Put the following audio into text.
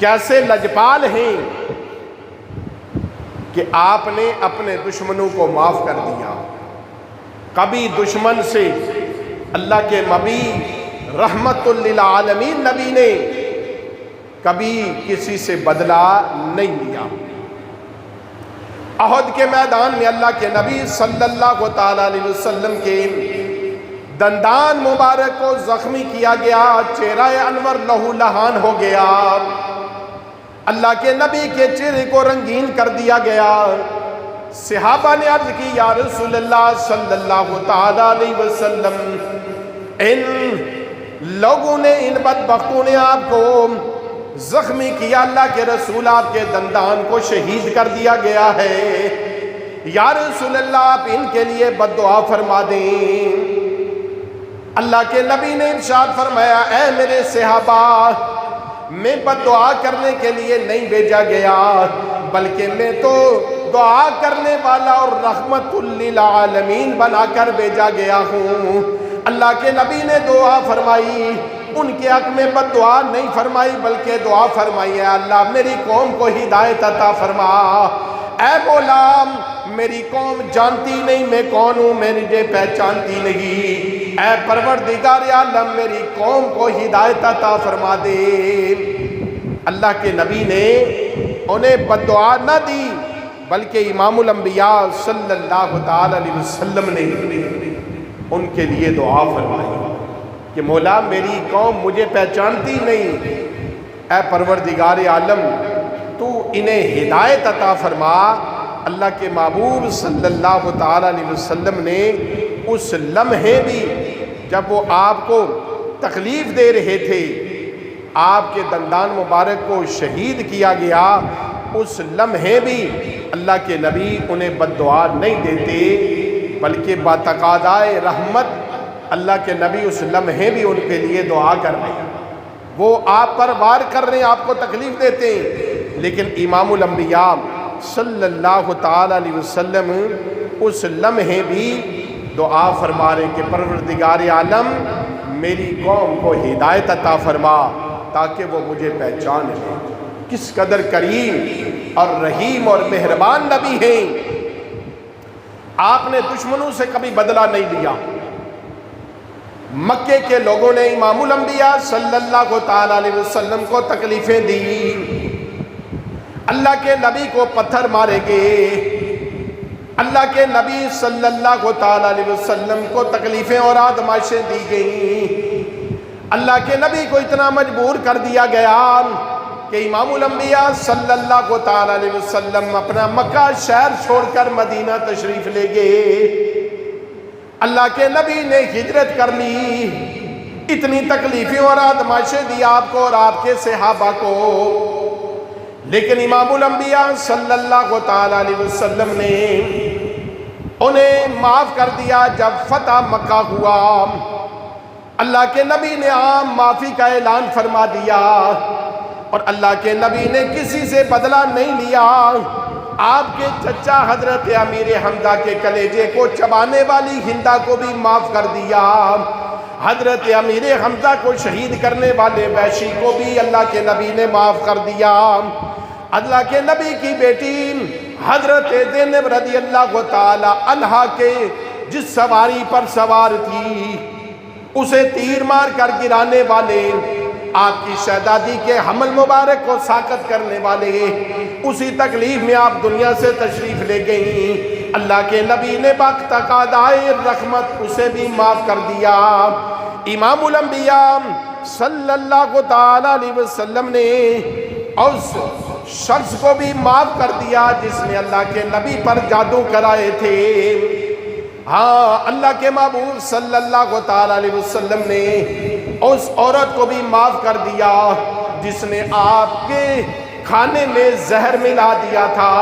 کیسے لجپال ہیں کہ آپ نے اپنے دشمنوں کو معاف کر دیا. کبھی دشمن سے اللہ کے نبی رحمت للعالمین نبی نے کبھی کسی سے بدلہ نہیں لیا. احد کے میدان میں اللہ کے نبی صلی اللہ علیہ وسلم کے دندان مبارک کو زخمی کیا گیا، چہرہ انور لہو لہان ہو گیا، اللہ کے نبی کے چہرے کو رنگین کر دیا گیا. صحابہ نے عرض کی یا رسول اللہ صلی اللہ علیہ وسلم، ان لوگوں نے، ان بدبختوں نے آپ کو زخمی کیا، اللہ کے رسول آپ کے دندان کو شہید کر دیا گیا ہے، یا رسول اللہ آپ ان کے لیے بد دعا فرما دیں. اللہ کے نبی نے ارشاد فرمایا اے میرے صحابہ، میں بد دعا کرنے کے لیے نہیں بھیجا گیا، بلکہ میں تو دعا کرنے والا اور رحمت للعالمین بنا کر بھیجا گیا ہوں. اللہ کے نبی نے دعا فرمائی، ان کے حق میں بد دعا نہیں فرمائی بلکہ دعا فرمائی ہے اللہ میری قوم کو ہدایت عطا فرما. اے مولا میری قوم جانتی نہیں میں کون ہوں، مجھے پہچانتی نہیں، اے پروردگار عالم میری قوم کو ہدایت عطا فرما دے. اللہ کے نبی نے انہیں بد دعا نہ دی بلکہ امام الانبیاء صلی اللہ علیہ وسلم نے ان کے لیے دعا فرمائی کہ مولا میری قوم مجھے پہچانتی نہیں، اے پروردگار عالم تو انہیں ہدایت عطا فرما. اللہ کے محبوب صلی اللہ علیہ وسلم نے اس لمحے بھی جب وہ آپ کو تکلیف دے رہے تھے، آپ کے دندان مبارک کو شہید کیا گیا، اس لمحے بھی اللہ کے نبی انہیں بد دعا نہیں دیتے بلکہ باتقاضائے رحمت اللہ کے نبی اس لمحے بھی ان کے لیے دعا کر رہے ہیں. وہ آپ پر وار کر رہے ہیں، آپ کو تکلیف دیتے ہیں، لیکن امام الانبیاء صلی اللہ علیہ وسلم اس لمحے بھی دعا فرما رہے کہ پروردگار عالم میری قوم کو ہدایت عطا فرما تاکہ وہ مجھے پہچان لیں. کس قدر کریم اور رحیم اور مہربان نبی ہیں. آپ نے دشمنوں سے کبھی بدلہ نہیں لیا. مکے کے لوگوں نے امام الانبیاء صلی اللہ علیہ وسلم کو تکلیفیں دی، اللہ کے نبی کو پتھر مارے گئے، اللہ کے نبی صلی اللہ علیہ وسلم کو تکلیفیں اور آزمائشیں دی گئیں. اللہ کے نبی کو اتنا مجبور کر دیا گیا کہ امام الانبیاء صلی اللہ علیہ وسلم اپنا مکہ شہر چھوڑ کر مدینہ تشریف لے گئے. اللہ کے نبی نے ہجرت کر لی، اتنی تکلیفیں اور آزمائشیں دی آپ کو اور آپ کے صحابہ کو، لیکن امام الانبیاء صلی اللہ علیہ وسلم نے انہیں معاف کر دیا. جب فتح مکہ ہوا اللہ کے نبی نے عام معافی کا اعلان فرما دیا اور اللہ کے نبی نے کسی سے بدلہ نہیں لیا. آپ کے چچا حضرت امیر حمزہ کے کلیجے کو چبانے والی ہندہ کو بھی معاف کر دیا. حضرت امیر حمزہ کو شہید کرنے والے وحشی کو بھی اللہ کے نبی نے معاف کر دیا. اللہ کے نبی کی بیٹی حضرت زینب رضی اللہ تعالی عنہا کے جس سواری پر سوار تھی اسے تیر مار کر گرانے والے، آپ کی شہزادی کے حمل مبارک کو ساقط کرنے والے، اسی تکلیف میں آپ دنیا سے تشریف لے گئیں. اللہ کے نبی نے بتقاضائے رحمت اسے بھی معاف کر دیا. امام الانبیاء صلی اللہ علیہ وسلم نے اس شخص کو بھی معاف کر دیا جس نے اللہ کے نبی پر جادو کرائے تھے. ہاں اللہ کے محبوب صلی اللہ علیہ وسلم نے اس عورت کو بھی معاف کر دیا جس نے آپ کے کھانے میں زہر ملا دیا تھا.